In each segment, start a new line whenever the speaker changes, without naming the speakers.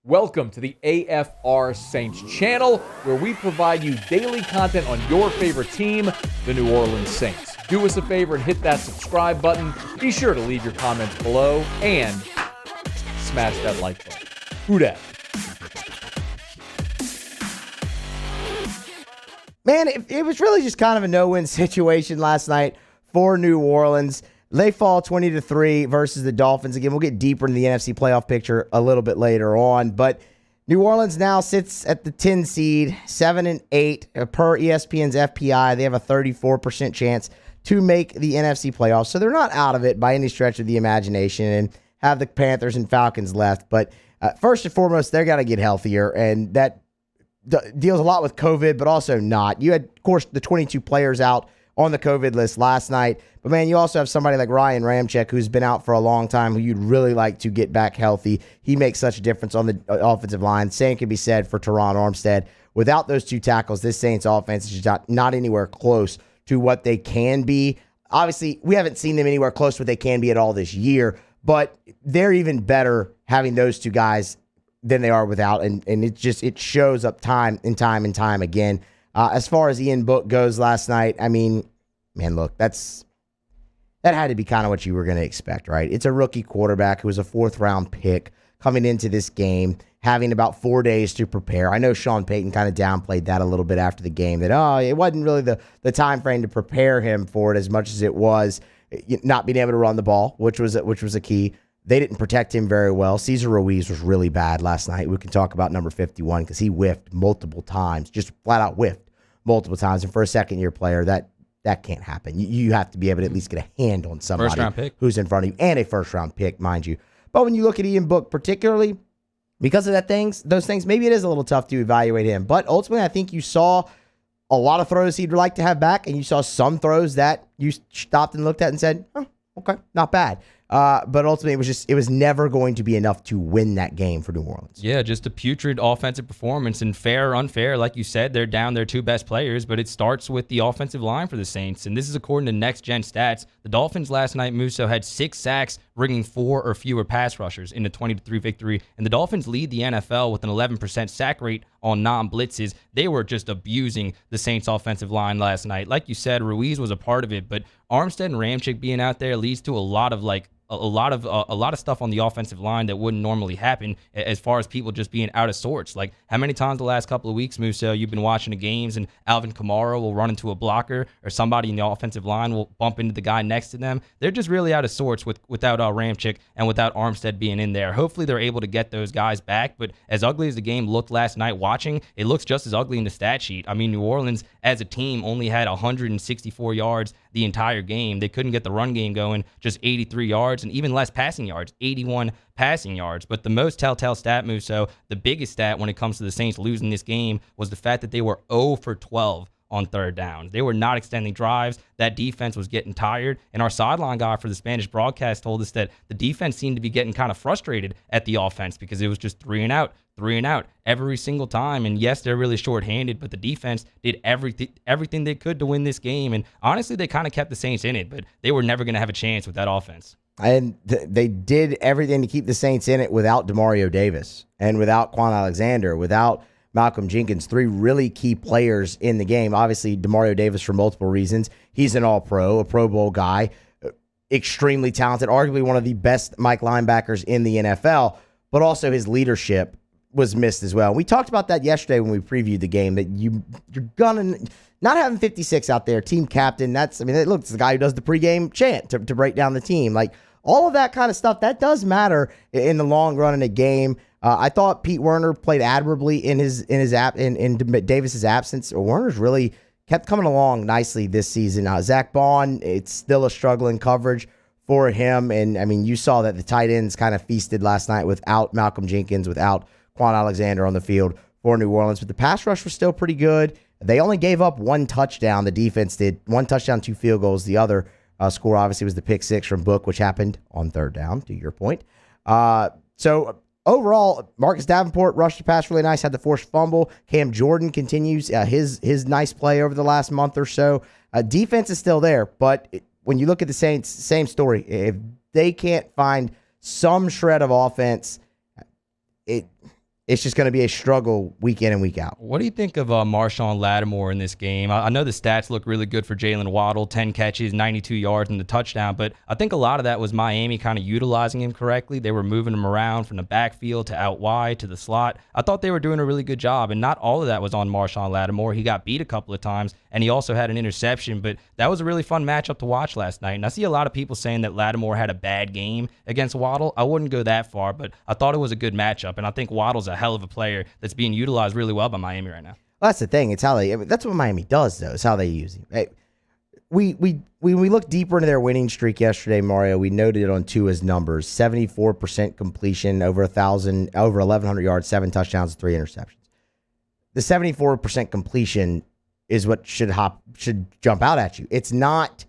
Welcome to the AFR Saints channel, where we provide you daily content on your favorite team, the New Orleans Saints. Do us a favor and hit that subscribe button. Be sure to leave your comments below and smash that like button. Who dat?
Man, it was really just kind of a no-win situation last night for New Orleans. They fall 20-3 versus the Dolphins. Again, we'll get deeper into the NFC playoff picture a little bit later on. But New Orleans now sits at the 10 seed, 7-8 per ESPN's FPI. They have a 34% chance to make the NFC playoffs. So they're not out of it by any stretch of the imagination and have the Panthers and Falcons left. But first and foremost, they've got to get healthier. And that deals a lot with COVID, but also not. You had, of course, the 22 players out on the COVID list last night. But, man, you also have somebody like Ryan Ramczyk, who's been out for a long time, who you'd really like to get back healthy. He makes such a difference on the offensive line. Same can be said for Tre'Quan Armstead. Without those two tackles, this Saints offense is just not anywhere close to what they can be. Obviously, we haven't seen them anywhere close to what they can be at all this year, but they're even better having those two guys than they are without, and it shows up time and time again. As far as Ian Book goes last night, I mean, man, look, that had to be kind of what you were going to expect, right? It's a rookie quarterback who was a fourth-round pick coming into this game, having about 4 days to prepare. I know Sean Payton kind of downplayed that a little bit after the game, that, it wasn't really the time frame to prepare him for it as much as it was not being able to run the ball, which was a key. They didn't protect him very well. Cesar Ruiz was really bad last night. We can talk about number 51 because he whiffed multiple times, just flat out whiffed multiple times. And for a second-year player, that can't happen. You have to be able to at least get a hand on somebody
First-round pick.
Who's in front of you, and a first-round pick, mind you. But when you look at Ian Book particularly, because of those things, maybe it is a little tough to evaluate him. But ultimately, I think you saw a lot of throws he'd like to have back, and you saw some throws that you stopped and looked at and said, oh, okay, not bad. But ultimately, it was never going to be enough to win that game for New Orleans.
Yeah, just a putrid offensive performance, and fair or unfair, like you said, they're down their two best players, but it starts with the offensive line for the Saints, and this is according to Next Gen Stats. The Dolphins last night, Musso, had 6 sacks, bringing 4 or fewer pass rushers in a 20-3 victory, and the Dolphins lead the NFL with an 11% sack rate on non-blitzes. They were just abusing the Saints offensive line last night. Like you said, Ruiz was a part of it, but Armstead and Ramczyk being out there leads to a lot of stuff on the offensive line that wouldn't normally happen, as far as people just being out of sorts. Like, how many times the last couple of weeks, Musso, you've been watching the games and Alvin Kamara will run into a blocker, or somebody in the offensive line will bump into the guy next to them? They're just really out of sorts without Ramczyk and without Armstead being in there. Hopefully they're able to get those guys back, but as ugly as the game looked last night watching, it looks just as ugly in the stat sheet. I mean, New Orleans as a team only had 164 yards the entire game. They couldn't get the run game going, just 83 yards, and even less passing yards, 81 passing yards. But the most telltale stat, Musso, the biggest stat when it comes to the Saints losing this game, was the fact that they were 0 for 12 on third down. They were not extending drives. That defense was getting tired. And our sideline guy for the Spanish broadcast told us that the defense seemed to be getting kind of frustrated at the offense because it was just 3 and out every single time. And yes, they're really shorthanded, but the defense did everything they could to win this game. And honestly, they kind of kept the Saints in it, but they were never going to have a chance with that offense.
And they did everything to keep the Saints in it without Demario Davis and without Quan Alexander, without Malcolm Jenkins, 3 really key players in the game. Obviously, Demario Davis for multiple reasons. He's an all-pro, a Pro Bowl guy, extremely talented, arguably one of the best Mike linebackers in the NFL, but also his leadership was missed as well. We talked about that yesterday when we previewed the game, that you're gonna not having 56 out there, team captain. Look, it's the guy who does the pregame chant to break down the team. Like, all of that kind of stuff, that does matter in the long run in a game. I thought Pete Werner played admirably in Davis's absence. Werner's really kept coming along nicely this season. Zach Bond, it's still a struggling coverage for him. And, I mean, you saw that the tight ends kind of feasted last night without Malcolm Jenkins, without Quan Alexander on the field for New Orleans. But the pass rush was still pretty good. They only gave up 1 touchdown. The defense did 1 touchdown, 2 field goals. The other score, obviously, was the pick 6 from Book, which happened on third down, to your point. So overall, Marcus Davenport rushed the pass really nice, had the forced fumble. Cam Jordan continues his nice play over the last month or so. Defense is still there, but when you look at the Saints, same story. If they can't find some shred of offense, it's just going to be a struggle week in and week out.
What do you think of Marshawn Lattimore in this game? I know the stats look really good for Jalen Waddle, 10 catches, 92 yards, and the touchdown, but I think a lot of that was Miami kind of utilizing him correctly. They were moving him around from the backfield to out wide to the slot. I thought they were doing a really good job, and not all of that was on Marshawn Lattimore. He got beat a couple of times, and he also had an interception, but that was a really fun matchup to watch last night. And I see a lot of people saying that Lattimore had a bad game against Waddle. I wouldn't go that far, but I thought it was a good matchup, and I think Waddle's a hell of a player that's being utilized really well by Miami right now.
Well, that's the thing. It's how that's what Miami does, though. It's how they use him. Hey, we look deeper into their winning streak yesterday, Mario. We noted on Tua's numbers: 74% completion, over 1,100 yards, 7 touchdowns, 3 interceptions. The 74% completion is what should jump out at you. It's not.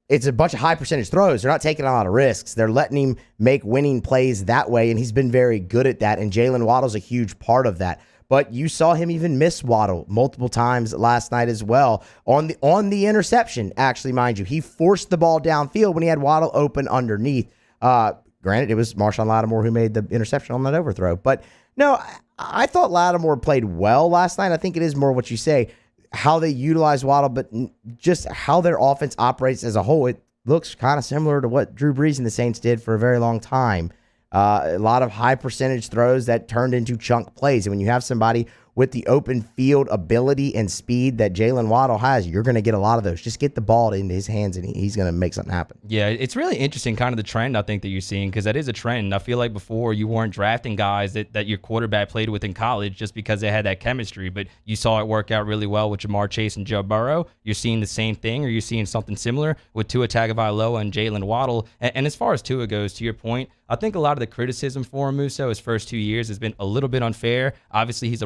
It's a bunch of high percentage throws. They're not taking a lot of risks. They're letting him make winning plays that way, and he's been very good at that. And Jalen Waddle's a huge part of that. But you saw him even miss Waddle multiple times last night as well on the interception. Actually, mind you, he forced the ball downfield when he had Waddle open underneath. Granted, it was Marshawn Lattimore who made the interception on that overthrow. But no, I thought Lattimore played well last night. I think it is more what you say, how they utilize Waddle, but just how their offense operates as a whole. It looks kind of similar to what Drew Brees and the Saints did for a very long time. A lot of high percentage throws that turned into chunk plays. And when you have somebody with the open field ability and speed that Jalen Waddle has, you're going to get a lot of those. Just get the ball into his hands, and he's going to make something happen.
Yeah, it's really interesting kind of the trend I think that you're seeing, because that is a trend. I feel like before you weren't drafting guys that your quarterback played with in college just because they had that chemistry, but you saw it work out really well with Jamar Chase and Joe Burrow. You're seeing the same thing, or you're seeing something similar with Tua Tagovailoa and Jalen Waddle. And as far as Tua goes, to your point, I think a lot of the criticism for him, Musso, his first 2 years has been a little bit unfair. Obviously, he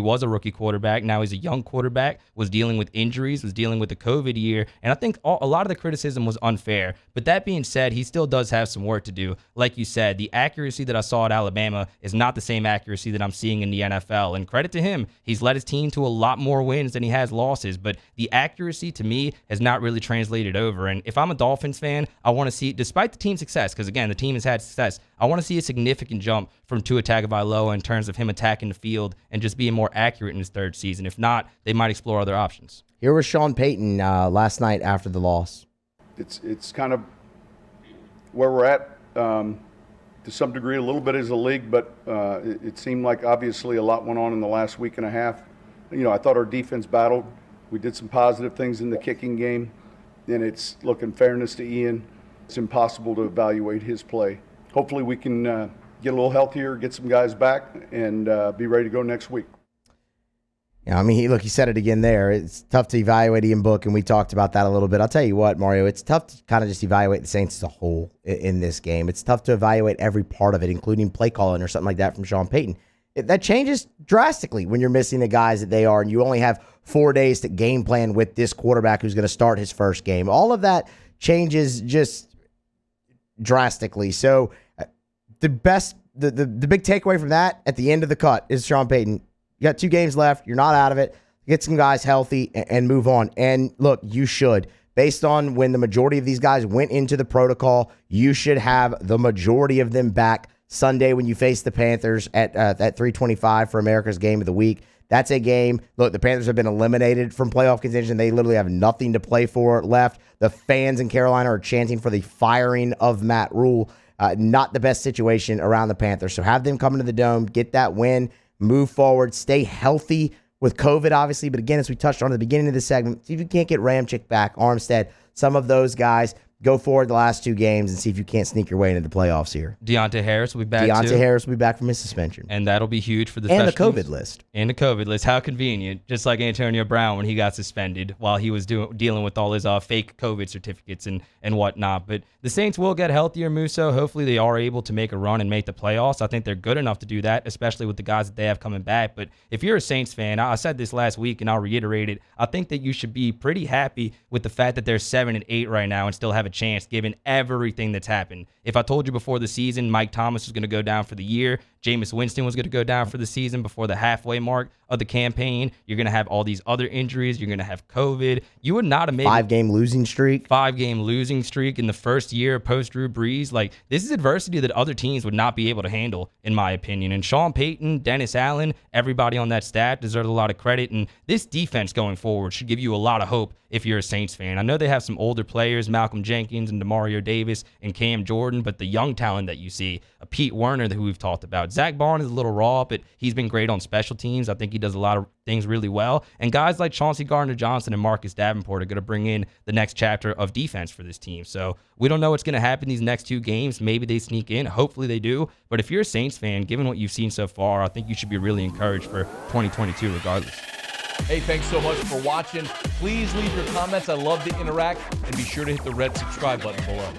was a rookie quarterback. Now he's a young quarterback, was dealing with injuries, was dealing with the COVID year. And I think a lot of the criticism was unfair. But that being said, he still does have some work to do. Like you said, the accuracy that I saw at Alabama is not the same accuracy that I'm seeing in the NFL. And credit to him, he's led his team to a lot more wins than he has losses. But the accuracy, to me, has not really translated over. And if I'm a Dolphins fan, I want to see, despite the team's success, because again, the team has had success, I want to see a significant jump from Tua Tagovailoa in terms of him attacking the field and just being more accurate in his third season. If not, they might explore other options.
Here was Sean Payton last night after the loss.
It's kind of where we're at to some degree, a little bit as a league, but it seemed like obviously a lot went on in the last week and a half. You know, I thought our defense battled. We did some positive things in the kicking game, and it's, look, in fairness to Ian, it's impossible to evaluate his play. Hopefully we can get a little healthier, get some guys back, and be ready to go next week.
Yeah, I mean, he said it again there. It's tough to evaluate Ian Book, and we talked about that a little bit. I'll tell you what, Mario, it's tough to kind of just evaluate the Saints as a whole in this game. It's tough to evaluate every part of it, including play calling or something like that from Sean Payton. That changes drastically when you're missing the guys that they are, and you only have 4 days to game plan with this quarterback who's going to start his first game. All of that changes just drastically. So the big takeaway from that at the end of the cut is Sean Payton. You got 2 games left. You're not out of it. Get some guys healthy and move on. And look, you should. Based on when the majority of these guys went into the protocol, you should have the majority of them back Sunday when you face the Panthers at 3:25 for America's Game of the Week. That's a game. Look, the Panthers have been eliminated from playoff contention. They literally have nothing to play for left. The fans in Carolina are chanting for the firing of Matt Rule. Not the best situation around the Panthers. So have them come into the Dome, get that win, move forward, stay healthy with COVID, obviously. But again, as we touched on at the beginning of the segment, see if you can't get Ramchick back, Armstead, some of those guys. Go forward the last 2 games and see if you can't sneak your way into the playoffs here.
Deontay Harris will be back too.
Deontay Harris will be back from his suspension.
And that'll be huge for the
and the
special
COVID
teams.
list.
And the COVID list. How convenient. Just like Antonio Brown when he got suspended while he was dealing with all his fake COVID certificates and whatnot. But the Saints will get healthier, Musso. Hopefully they are able to make a run and make the playoffs. I think they're good enough to do that, especially with the guys that they have coming back. But if you're a Saints fan, I said this last week and I'll reiterate it, I think that you should be pretty happy with the fact that they're 7-8 right now and still have have a chance given everything that's happened. If I told you before the season Mike Thomas was going to go down for the year, Jameis Winston was going to go down for the season before the halfway mark of the campaign, you're going to have all these other injuries, you're going to have COVID, you would not have made
5-game losing streak.
5-game losing streak in the first year post Drew Brees. Like, this is adversity that other teams would not be able to handle, in my opinion. And Sean Payton, Dennis Allen, everybody on that staff deserves a lot of credit. And this defense going forward should give you a lot of hope if you're a Saints fan. I know they have some older players, Malcolm Jenkins and DeMario Davis and Cam Jordan, but the young talent that you see, a Pete Werner who we've talked about. Zach Barnes is a little raw, but he's been great on special teams. I think he does a lot of things really well. And guys like Chauncey Gardner-Johnson and Marcus Davenport are going to bring in the next chapter of defense for this team. So we don't know what's going to happen these next 2 games. Maybe they sneak in. Hopefully they do. But if you're a Saints fan, given what you've seen so far, I think you should be really encouraged for 2022 regardless.
Hey, thanks so much for watching. Please leave your comments. I love to interact. And be sure to hit the red subscribe button below.